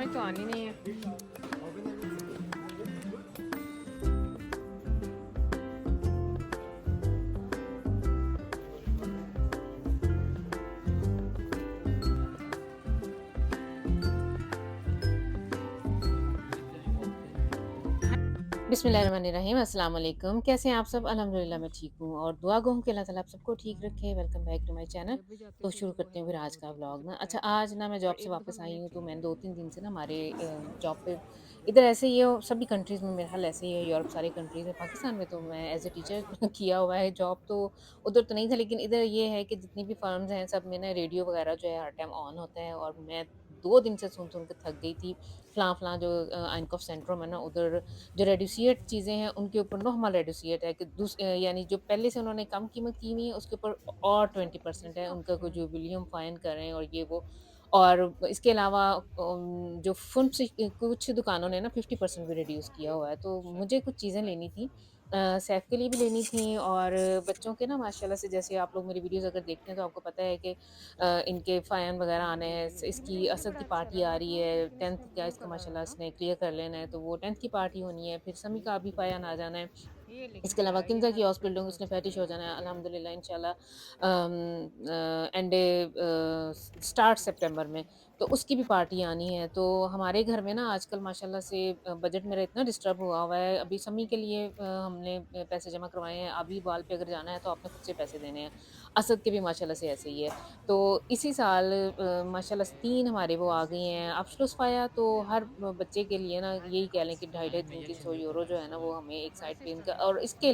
समझ तो आनी नहीं है। बिस्मिल्लाहिर्रहमानिर्रहीम, अस्सलाम वालेकुम। कैसे हैं आप सब? अल्हम्दुलिल्लाह मैं ठीक हूँ और दुआ गो हूँ कि अल्लाह ताला आप सबको ठीक रखे। Welcome back to my channel. तो शुरू करते हैं फिर आज का व्लॉग ना। अच्छा, आज ना मैं जॉब से वापस आई हूँ, तो मैंने 2-3 दिन से ना हमारे जॉब पे इधर ऐसे ही है, सभी कंट्रीज़ में मेरा हाल ऐसे ही है, यूरोप सारी कंट्रीज़ में। पाकिस्तान में तो मैं एज़ अ टीचर किया हुआ है जॉब, तो उधर तो नहीं था, लेकिन इधर ये है कि जितनी भी फर्म्स हैं सब में ना रेडियो वगैरह जो है हर टाइम ऑन होता है, और मैं 2 दिन से सुन-सुन के थक गई थी। फ़लाँ-फ़लाँ जो आइनकॉफ सेंट्रो में ना उधर जो रेड्यूसिएट चीज़ें हैं उनके ऊपर नॉर्मल रेड्यूसिएट है कि यानी जो पहले से उन्होंने कम कीमत की हुई है उसके ऊपर और 20% है उनका कोई जो विलियम फाइन कर रहे हैं और ये वो। और इसके अलावा जो कुछ दुकानों ने ना 50% भी रिड्यूस किया हुआ है, तो मुझे कुछ चीज़ें लेनी थी, सैफ के लिए भी लेनी थी और बच्चों के ना माशाल्लाह से, जैसे आप लोग मेरी वीडियोस अगर देखते हैं तो आपको पता है कि इनके फ़ायन वगैरह आने हैं। इसकी असद की पार्टी आ रही है, 10th का इसका माशाल्लाह इसने क्लियर कर लेना है, तो वो 10th की पार्टी होनी है, फिर समी का भी फ़ायन आ जाना है। इसके अलावा किन्ज़ा की हॉस्पिटल उसने फ़ेटिश हो जाना है अल्हम्दुलिल्लाह इंशाल्लाह, एंड स्टार्ट सितंबर में, तो उसकी भी पार्टी आनी है। तो हमारे घर में ना आजकल माशाल्लाह से बजट मेरा इतना डिस्टर्ब हुआ हुआ है। अभी समी के लिए हमने पैसे जमा करवाए हैं, अभी बाल पे अगर जाना है तो आपने खुद से पैसे देने हैं। असद के भी माशाल्लाह से ऐसे ही है। तो इसी साल माशाल्लाह से 3 हमारे वो आ गई हैं अब्सलूस फ़ाया, तो हर बच्चे के लिए ना यही कह लें कि ढाई ढाई 300-300 यूरो जो है ना वो हमें एक साइड पे इनका, और इसके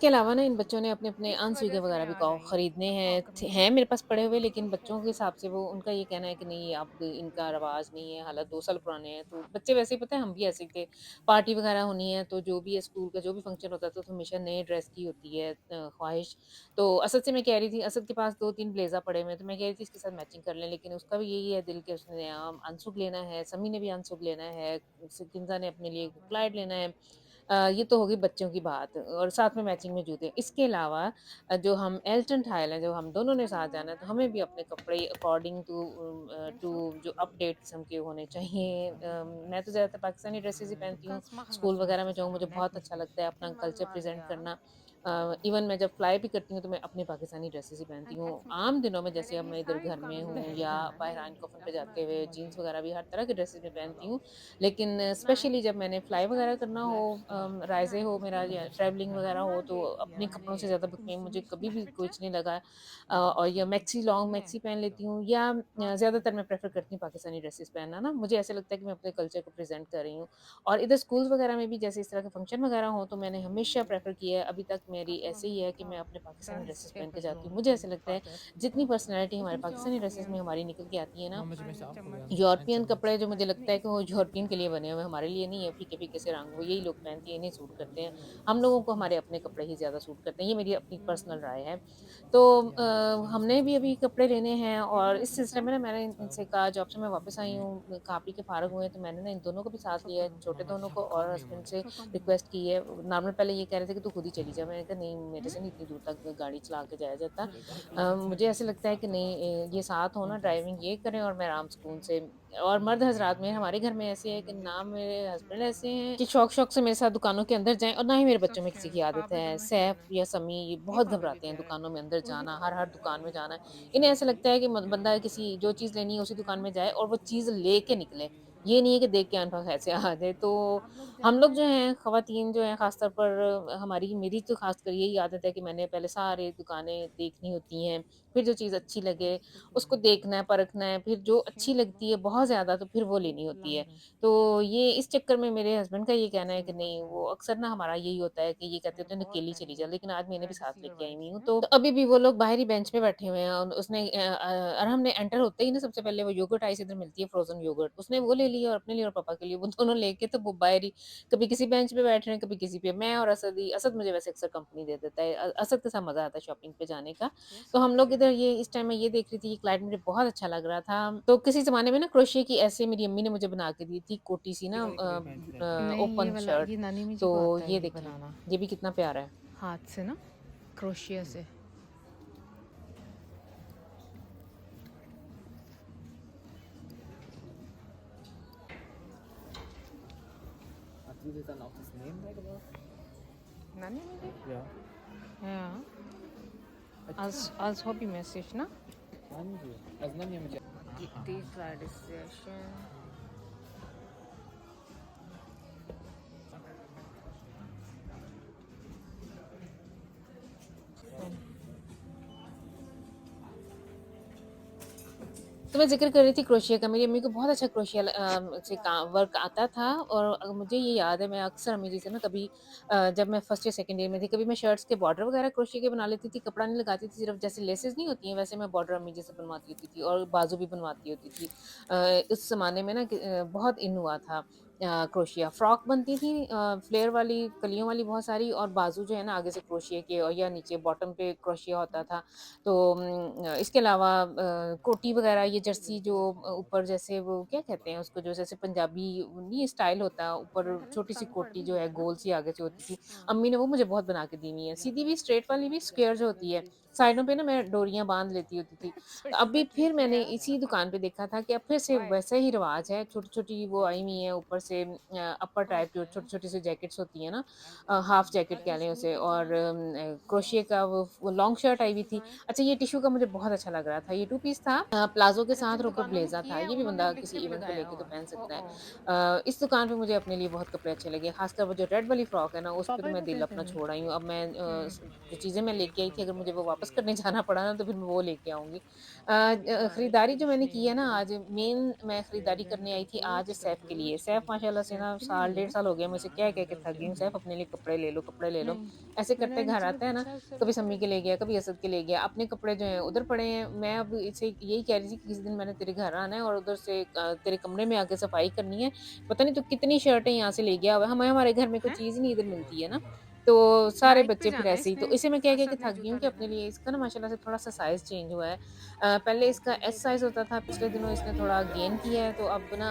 अलावा ना इन बच्चों ने अपने-अपने अनस्वीगे वगैरह भी खरीदने हैं। हैं मेरे पास पड़े हुए, लेकिन बच्चों के हिसाब से वो उनका ये कहना है कि नहीं अब इनका रवाज नहीं है, हालाँकि 2 साल पुराने हैं। तो बच्चे वैसे ही, पता है हम भी ऐसे थे, पार्टी वगैरह होनी है तो जो भी है स्कूल का जो भी फंक्शन होता है तो हमेशा नए ड्रेस की होती है ख्वाहिश। तो असद से मैं कह रही थी, असद के पास 2-3 ब्लेज़र पड़े हुए हैं, तो मैं कह रही थी इसके साथ मैचिंग कर लें, लेकिन उसका भी यही है दिल कि उसने अनसुक लेना है, समी ने भी अनसुक लेना है, किंज़ा ने अपने लिए क्लाइड लेना है। ये तो हो गई बच्चों की बात, और साथ में मैचिंग में जूते। इसके अलावा जो हम एल्टन टाइल हैं, जो हम दोनों ने साथ जाना है, तो हमें भी अपने कपड़े अकॉर्डिंग टू जो अपडेट किस्म के होने चाहिए। मैं तो ज़्यादातर पाकिस्तानी ड्रेसेस ही पहनती हूँ। स्कूल वगैरह में जाऊँ मुझे बहुत अच्छा लगता है अपना कल्चर प्रेज़ेंट करना। इवन मैं जब फ्लाई भी करती हूँ तो मैं अपनी पाकिस्तानी ड्रेसेस ही पहनती हूँ। आम दिनों में जैसे अब मैं इधर घर में हूँ या बाहर आन कफ़न पे जाते हुए जीन्स वगैरह भी हर तरह के ड्रेसेस मैं पहनती हूँ। लेकिन स्पेशली जब मैंने फ्लाई वगैरह करना हो, राइज़े हो मेरा या ट्रैवलिंग वगैरह हो, तो अपने कपड़ों से ज़्यादा बदतमीज़ मुझे कभी भी कुछ नहीं लगा। और या लॉन्ग मैक्सी पहन लेती हूँ, या ज़्यादातर मैं प्रेफ़र करती हूँ पाकिस्तानी ड्रेसेस पहनना ना। मुझे ऐसा लगता है कि मैं अपने कल्चर को प्रेज़ेंट कर रही हूँ। और इधर स्कूल्स वगैरह में भी जैसे इस तरह के फंक्शन वगैरह हो तो मैंने हमेशा प्रेफ़र किया है, अभी तक मेरी ऐसे ही है कि मैं अपने पाकिस्तानी ड्रेसेस पहन के जाती हूँ। मुझे ऐसा लगता है जितनी पर्सनैलिटी हमारे पाकिस्तानी ड्रेसेस में हमारी निकल के आती है ना, यूरोपियन कपड़े जो मुझे लगता है कि वो यूरोपियन के लिए बने हुए हैं, हमारे लिए नहीं है। फीके-फीके से रंग वो यही लोग पहनते हैं, इन्हें सूट करते हैं। हम लोगों को हमारे अपने कपड़े ही ज़्यादा सूट करते हैं, ये मेरी अपनी पर्सनल राय है। तो हमने भी अभी कपड़े लेने हैं, और इस सिलसिले में ना मैंने इनसे कहा, जॉब से मैं वापस आई हूँ, खा-पी के फ़ारिग हुए हैं, तो मैंने ना इन दोनों को भी साथ लिया है, छोटे दोनों को, और हस्बैंड से रिक्वेस्ट की है। नॉर्मल पहले ये कह रहे थे कि तू खुद ही चली जा, मैंने कहा नहीं मेरे से नहीं इतनी दूर तक गाड़ी चला के जाया जाता। मुझे ऐसा लगता है कि नहीं, ये साथ हो ना ड्राइविंग ये करें और मैं आराम सुकून से। और मर्द हज़रात में हमारे घर में ऐसे है कि ना मेरे हस्बैंड ऐसे हैं कि शौक-शौक से मेरे साथ दुकानों के अंदर जाएँ, और ना ही मेरे बच्चों में किसी की आदत है। सैफ या समी ये बहुत घबराते हैं दुकानों में अंदर जाना, हर दुकान में जाना। इन्हें ऐसा लगता है कि म बंदा किसी जो चीज़ लेनी है उसी दुकान में जाए और वो चीज़ लेके निकले। ये नहीं है कि देख के आन-फान ऐसे आ जाए। तो हम लोग जो हैं, ख़वातीन जो हैं ख़ास तौर पर, हमारी मेरी तो ख़ासकर यही आदत है कि मैंने पहले सारी दुकानें देखनी होती हैं, फिर जो चीज़ अच्छी लगे उसको देखना है, परखना है, फिर जो अच्छी लगती है बहुत ज़्यादा तो फिर वो लेनी होती है। तो ये इस चक्कर में मेरे हस्बैंड का ये कहना है कि नहीं, वो अक्सर ना हमारा यही होता है कि ये कहते होते हैं अकेली चली जा, लेकिन आज मैं इन्हें भी साथ लेके आई हुई हूँ। तो अभी भी वो लोग बाहर ही बेंच पे बैठे हुए हैं, और और हमने एंटर होते ही ना सबसे पहले वो योगर्ट आइस इधर मिलती है, फ्रोज़न योगर्ट, उसने वो ले ली और अपने लिए और पापा के लिए, वो दोनों लेके तो वो बाहर ही कभी किसी बेंच पे बैठ रहे हैं, कभी किसी पे। मैं और असद मुझे वैसे अक्सर कंपनी दे देता है। असद के साथ मज़ा आता है शॉपिंग पे जाने का। तो हम लोग इधर ये इस टाइम मैं ये देख रही थी, ये क्लाइड मुझे बहुत अच्छा लग रहा था। तो किसी ज़माने में ना क्रोशिया की ऐसे मेरी अम्मी ने मुझे बना के दी थी कोटी सी ना, नहीं, ये ओपन वाला शर्ट। ये नानी मुझी तो को आता है ये ये देखें, बनाना ये भी कितना प्यारा है। हाथ से ना, क्रोशिया से। du dir dann auch das Nähen beigebracht? Nani movie? Ja. Ja. अच्छा Als hobbymäßig, ne? हाँ जी अजनम ये मुझे Digitalization. तो मैं ज़िक्र कर रही थी क्रोशिया का, मेरी अम्मी को बहुत अच्छा क्रोशिया से काम वर्क आता था और मुझे ये याद है मैं अक्सर अम्मी जी से ना कभी जब मैं फर्स्ट या सेकंड ईयर में थी, कभी मैं शर्ट्स के बॉर्डर वगैरह क्रोशिया के बना लेती थी, कपड़ा नहीं लगाती थी, सिर्फ़ जैसे लेसेस नहीं होती हैं, वैसे मैं बॉर्डर अम्मी जी से बनवाती होती थी और बाजू भी बनवाती होती थी। उस ज़माने में ना बहुत इन हुआ था क्रोशिया। फ्रॉक बनती थी फ्लेयर वाली, कलियों वाली बहुत सारी और बाजू जो है ना आगे से क्रोशिया के और या नीचे बॉटम पे क्रोशिया होता था। तो इसके अलावा कोटी वगैरह ये जर्सी जो ऊपर जैसे वो क्या कहते हैं उसको जो जैसे पंजाबी नहीं स्टाइल होता है ऊपर छोटी-सी कोटी जो है गोल सी आगे से होती थी। अम्मी ने वो मुझे बहुत बना के दी हुई है। सीधी भी स्ट्रेट वाली भी स्क्वायर जो होती है, साइडों पे ना मैं डोरियाँ बाँध लेती होती थी। तो अभी फिर मैंने इसी दुकान पे देखा था कि अब फिर से वैसा ही रिवाज है, छोटी-छोटी वो आई हुई है ऊपर से अपर टाइप जो छोटी-छोटी सी जैकेट्स होती हैं ना हाफ जैकेट कह लें उसे और क्रोशिया का वो लॉन्ग शर्ट आई हुई थी। अच्छा ये टिश्यू का मुझे बहुत अच्छा लग रहा था। ये टू पीस था प्लाज़ो के अच्छा साथ जिन और ऊपर दुकानों में ब्लेज़र था। किया है ये भी उन्होंने बंदा अब लिख के किसी भी इवेंट पे लगाया लेके तो हुआ है। पहन सकता है। ओह! इस दुकान पे मुझे अपने लिए बहुत कपड़े अच्छे लगे। ख़ासकर वो जो रेड वाली फ्रॉक है ना, उस पे तो पापा मैं को दिल कैसे अपना हुए? छोड़ आई हूँ। अब मैं हुँ। जो चीज़ें मैं लेके आई थी अगर मुझे वो वापस करने जाना पड़ा ना तो फिर मैं वो लेके आऊँगी। खरीदारी जो मैंने की है ना आज मेन मैं खरीदारी करने आई थी आज सैफ के लिए। सैफ माशाल्लाह से ना साल डेढ़ साल हो गया मैं उसे कह-कह के थक गई हूँ, सैफ अपने लिए कपड़े ले लो, कपड़े ले लो। नहीं, ऐसे मैंने करते घर आंटी से आता है ना पूछा उससे कभी बात सम्मी के करेगी? ले गया, कभी असद के ले गया। अपने कपड़े जो हैं उधर पड़े हैं। मैं अब इसे यही कह रही थी कि किसी दिन मैंने तेरे घर आना है और उधर से तेरे कमरे में आके सफाई करनी है। पता नहीं तू कितनी शर्टें यहाँ से ले गया हुआ है। हमारे घर में कोई हैं? चीज़ नहीं इधर मिलती है ना। तो सारे नाइट पे बच्चे फिर जाना है ऐसे ही तो इसने, इसे मैं कह-कह के असद ने थक गई हूँ जूता कि लेना अपने है। लिए इसका ना माशाल्लाह से थोड़ा-सा साइज़ चेंज हुआ है। पहले इसका एस साइज़ होता था, पिछले दिनों इसने थोड़ा गेन किया है तो अब ना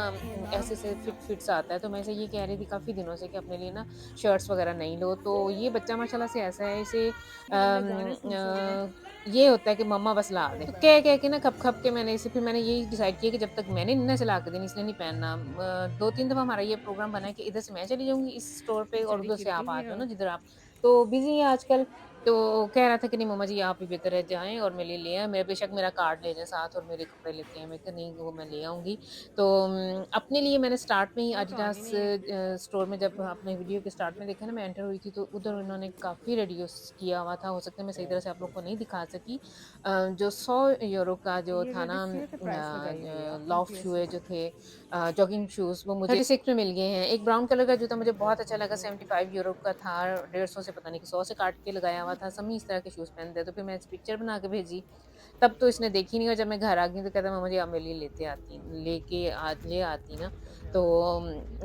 ऐसे-ऐसे फिट सा आता है। तो मैं इसे ये कह रही थी काफ़ी दिनों से कि अपने लिए ना शर्ट्स वगैरह नई लो। तो ये बच्चा माशाल्लाह से ऐसा है इसे वाले गाने सुन सकदा ये होता है कि मम्मा बस ला दे। तो कह-कह के ना खप-खप के फिर मैंने यही डिसाइड किया कि जब तक मैंने नहीं ना सिला के देनी इसने नहीं पहनना। 2-3 दफ़ा हमारा ये प्रोग्राम बना है कि इधर से मैं चली जाऊँगी इस स्टोर पे और बेचारी उधर से फिर आप भी आ गया जाओ हो। ना जिधर आप तो बिज़ी है आजकल। तो कह रहा था कि नहीं मम्मा जी आप ही बेहतर है जाएँ और मेरे लिए ले आएँ। मेरा बेशक मेरा कार्ड ले जाएँ साथ और मेरे कपड़े लेके आएँ। मैंने कहा नहीं वो मैं ले आऊँगी। तो अपने लिए मैंने स्टार्ट में ही वो तो आनी एडिडास नहीं है। स्टोर में जब अपने वीडियो के स्टार्ट में देखा ना मैं एंटर हुई थी तो उधर उन्होंने काफ़ी रिड्यूस किया हुआ था। हो सकता है मैं सही तरह से आप लोग को नहीं दिखा सकी। जो 100 यूरो का जो ये था ना रेडिस पे प्राइस लगाई हुई है आपने लॉफ्ट शूज़ पीएसए जो थे जॉगिंग शूज़ वो मुझे 36 में मिल गए हैं। एक ब्राउन कलर का जूता मुझे बहुत अच्छा लगा 75 यूरो का था। 150 से पता नहीं कि 100 से काट के लगाया हुआ था। समी इस तरह के शूज़ पहनते हैं तो फिर मैं इस पिक्चर बना के भेजी। तब तो इसने देखी नहीं और जब मैं घर आ गई तो कहता मम्मा जी आप मेरे लिए ले आती ना। तो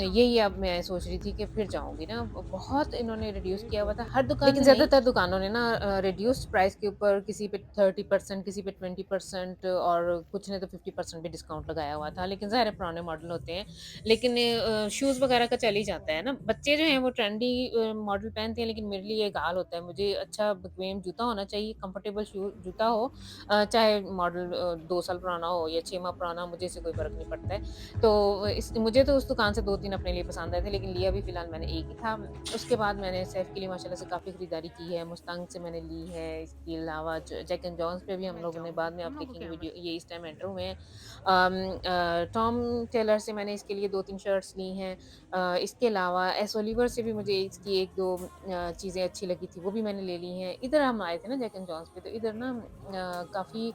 यही अब मैं सोच रही थी कि फिर जाऊँगी ना बहुत इन्होंने रिड्यूस किया हुआ था हर दुकान लेकिन से नहीं। ज़्यादातर दुकानों ने ना रिड्यूस्ड प्राइस के ऊपर किसी पे 30% किसी पे 20% और कुछ ने तो 50% भी डिस्काउंट लगाया हुआ था। लेकिन ज़ाहिर है पुराने मॉडल होते हैं। लेकिन शूज़ वगैरह का चल ही जाता है ना। बच्चे जो हैं वो ट्रेंडी मॉडल पहनते हैं लेकिन मेरे लिए ये एक हाल होता है। मुझे अच्छा बेक़्वेम जूता होना चाहिए, कंफर्टेबल जूता हो चाहे मॉडल 2 साल पुराना हो या 6 माह पुराना मुझे इससे कोई फ़र्क नहीं पड़ता है। तो इस मुझे तो उस दुकान से 2-3 अपने लिए पसंद आए थे लेकिन लिया भी फ़िलहाल मैंने एक ही था। उसके बाद मैंने सैफ के लिए माशाल्लाह से काफ़ी खरीदारी की है, मुस्तांग से मैंने ली है, इसके अलावा ज जैक एंड जॉन्स पे भी हम मैं लोगों ने बाद जाऊँगी, में आप तुम लोगों को देखेंगे क्या वीडियो मसला ये इस टाइम एंटर हुए हैं। टॉम टेलर से मैंने इसके लिए 2-3 शर्ट्स ली हैं। इसके अलावा एस ओलिवर से भी मुझे इसकी 1-2 चीज़ें अच्छी लगी थी, वो भी मैंने ले ली हैं। इधर हम आए थे ना जैक एंड जॉन्स पे, तो इधर ना काफ़ी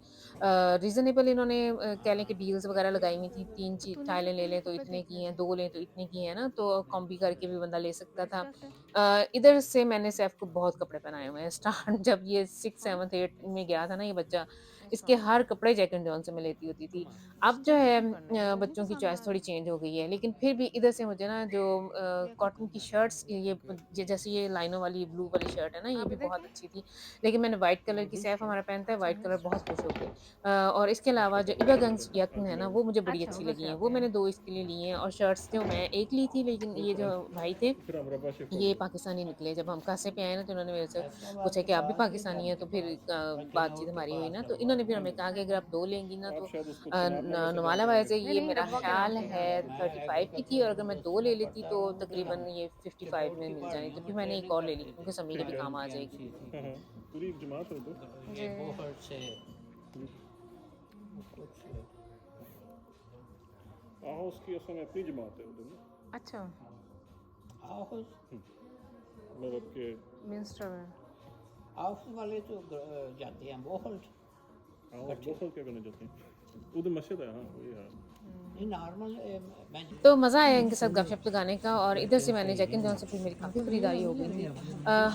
रीज़नेबल इन्होंने कह लें कि डील्स वगैरह लगाई हुई थी। 3 तूने मेरे टाइलें ले को ये लें तो कपड़े इतने देखने की हैं, थे 2 लें तो इतने की हैं ना, तो कॉम्बी करके भी बंदा ले सकता था। व्हाट्सएप पे। इधर से मैंने सैफ को बहुत कपड़े पहनाए हुए हैं। स्टार्ट जब ये 6, हाँ 7, 8 में गया था ना ये बच्चा, ऐसा इसके हर कपड़े जैक एंड जॉन से मैं लेती होती थी। अब जो है स्टैचू करने को वो भी बच्चों की पसंद आ चॉइस रहा थोड़ी है। चेंज हो गई है, लेकिन फिर भी इधर से मुझे ना जो ये क्या कॉटन की करना है? शर्ट्स जैसे ये लाइनों वाली ब्लू वाली शर्ट है ना, ये आप भी बहुत देखें। अच्छी थी। लेकिन मैंने व्हाइट कलर की सैफ हमारा पहनता है, अच्छा व्हाइट कलर मिस बहुत खुश हो गए। और इसके अलावा जो इबागंज यक्न है ना, वो मुझे बड़ी अच्छा अच्छी उधर से लगी हैं। आते वो हैं। मैंने 2 इसके लिए ली हैं और शर्ट्स जो मैं एक ली थी, लेकिन ये जो भाई थे ये पाकिस्तानी निकले। जब हम कासे पे आए ना तो उन्होंने मेरे से पूछा कि आप भी पाकिस्तानी हैं? तो फिर बातचीत हमारी हुई ना तो इन्होंने ने फिर हमें कहा कि अगर आप 2 लेंगी ना तो आप शायद उसको चुनाव नगर से नॉर्माला जानते वाइज़ होंगे। नहीं ये नहीं मेरा डब्बा के नाम ख्याल पे है। है मैं क्या 35 की थी, और अगर मैं 2 ले लेती बता तो रहा हूँ कि तकरीबन हम ये कि 55 बोर्ड में की मिल जानी थी। पहाड़ियों फिर में मैंने एक ट्रेनिंग और ले ली करते क्योंकि थे, समी ठीक के भी है। काम आ एमटीएनसी जाएगी। थी। हाँ, पूरी जमात है वो तो। ये जी बोहर से कुछ आहोस की असल में अपनी जमात है उधर ना। अच्छा हाउस मतलब के मिंस्टर में हाउस वाले तो जाते हैं बोहर आहोस बहुत क्या करने जाते हैं उधर मस्जिद है। हाँ वही है। नहीं नॉर्मल मैं तो मज़ा आया इनके साथ गपशप लगाने का, और इधर से मैंने जैक एंड जॉन से फिर मेरी काफ़ी खरीदारी हो गई थी।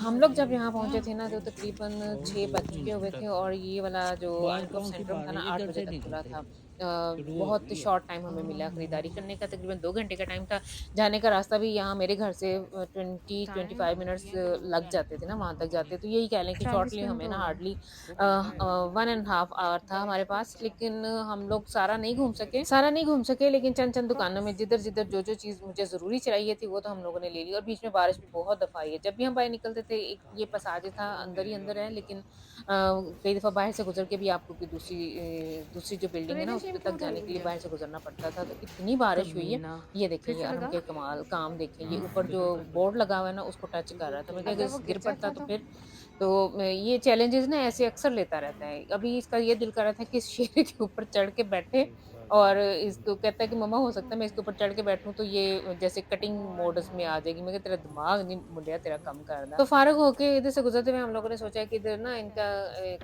हम लोग जब यहाँ पहुँचे थे ना तो तकरीबन 6 बज चुके हुए थे, और ये वाला जो आइनकॉफ सेंट्रम था ना 8 बजे तक खुला था। बहुत शॉर्ट टाइम हमें मिला खरीदारी करने का, तकरीबन 2 घंटे का टाइम था। जाने का रास्ता भी यहाँ मेरे घर से 20-25 मिनट्स लग जाते थे ना वहाँ तक जाते, तो यही कह लें कि 40 शॉर्टली मिनट हमें हो ना गए। हार्डली 1.5 आवर था हमारे पास, लेकिन हम लोग सारा नहीं घूम सके, लेकिन चंद चंद दुकानों में जिधर जिधर जो जो चीज़ मुझे ज़रूरी चाहिए थी वो तो हम लोगों ने ले ली। और बीच में बारिश भी बहुत दफ़ा आई है। जब भी हम बाहर निकलते थे, एक ये पसाजे था अंदर ही अंदर है, लेकिन कई दफ़ा बाहर से गुजर के भी आपको कोई दूसरी जो बिल्डिंग है ना उस रिलेशन तक क्यों जाने खरीद के लिए लिया बाहर से गुजरना पड़ता था। तो इतनी बारिश हुई है, कमीना ये देखें फिर से यार हम लगा क्या कमाल काम देखें, ये ऊपर जो बोर्ड लगा हुआ है ना उसको टच कर रहा था। मैं क्या अगर वो अगर गिर गिर पड़ता जाता तो तो फिर तो ये चैलेंजेस ना ऐसे अक्सर लेता रहता है। अभी इसका ये दिल कर रहा था कि इस शेर के ऊपर चढ़ के बैठे, और इसको कहता है कि मम्मा हो सकता है मैं इसके ऊपर चढ़ के बैठूं तो ये जैसे कटिंग मोड्स में आ जाएगी। मैं कहा तेरा दिमाग नहीं मुंडिया, तेरा कम कर दा। तो फारग होके इधर से गुजरते हुए हम लोगों ने सोचा कि इधर ना इनका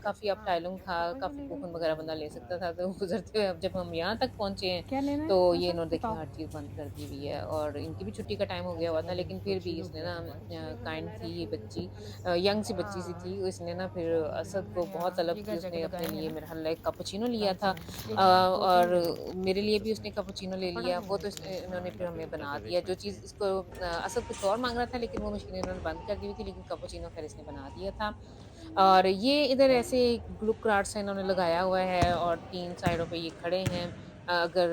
काफी अप टाइलुंग था, काफी कूपन वगैरह बंदा ले सकता था। तो गुजरते हुए अब जब हम यहाँ तक पहुंचे हैं क्या लेना तो है ये असद इन्होंने देखिए बताओ। हर चीज़ बंद कर दी हुई है, और इनकी भी छुट्टी का टाइम हो गया हुआ था, लेकिन फिर भी इसने ना काइंड थी ये बच्ची, यंग सी बच्ची सी थी, इसने ना फिर असद को बहुत तलब ये की। घर जाके उसने अपने लगाएंगे लिए ना मेरे ख्याल एक कैपुचिनो लिया ढंग था, से और 2-3 मेरे लिए भी उसने कैपुचिनो ले पढ़ा लिया। नहीं वो है तो इन्होंने फिर हमें बना दिया। जो चीज़ इसको असद कुछ और मांग रहा था, लेकिन वो मशीन इन्होंने बंद कर दी हुई थी, लेकिन कैपुचिनो खैर इसने बना दिया था। और ये इधर ऐसे ग्लू कार्ड्स इन्होंने लगाया हुआ है, और 3 साइडों पे ये खड़े हैं। अगर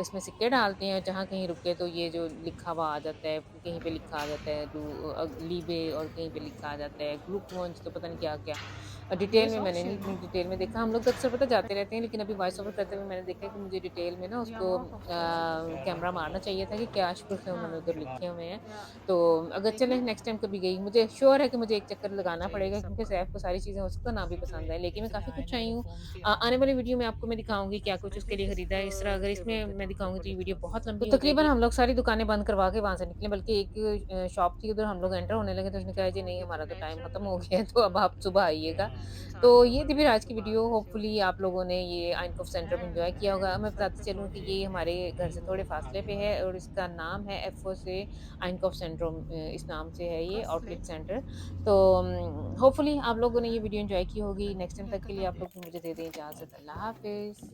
इसमें सिक्के डालते हैं जहाँ कहीं रुके तो ये जो लिखा हुआ आ जाता है, कहीं पे लिखा आ जाता है लीबे, और कहीं पे लिखा आ जाता है ग्लूकॉन्स, तो पता नहीं क्या-क्या। ये डिटेल में मैंने सॉक्स नहीं है इतनी डिटेल में देखा। हम लोग तो अक्सर पता जाते रहते हैं, लेकिन अभी वॉइस ओवर करते हुए मैंने देखा कि मुझे डिटेल में ना या उसको वो सॉक्स कैमरा मारना चाहिए था कि क्या शुल्क उन्होंने उधर लिखे हुए हैं। या तो अगर चलें नेक्स्ट टाइम कभी गई, मुझे श्योर है कि मुझे एक चक्कर लगाना पड़ेगा, क्योंकि सैफ को सारी चीज़ें हो सकता है ना भी पसंद आए, लेकिन मैं काफ़ी कुछ आई हूँ। आने वाली वीडियो में आपको मैं दिखाऊँगी क्या कुछ उसके लिए खरीदा है। इस तरह अगर इसमें मैं दिखाऊँगी तो ये वीडियो बहुत लंबी तो तकरीबन हम लोग सारी दुकानें बंद करवा के वहाँ से निकले, बल्कि एक शॉप थी उधर हम लोग एंटर होने लगे तो उसने कहा जी नहीं हमारा तो टाइम खत्म हो गया है, तो अब आप सुबह आइएगा। तो ये थी फिर आज की वीडियो। होपफुली आप लोगों ने ये आइनकॉफ सेंटर में एंजॉय किया होगा। मैं बताती चलूँ कि ये हमारे घर से थोड़े फासले पे है, और इसका नाम है एफओ से आइनकॉफ सेंटर, इस नाम से है ये आउटलेट सेंटर। तो होपफुली आप लोगों ने ये वीडियो एंजॉय की होगी। नेक्स्ट टाइम तक के लिए आप लोग मुझे दे दें इजाज़त। अल्लाह हाफ़िज़।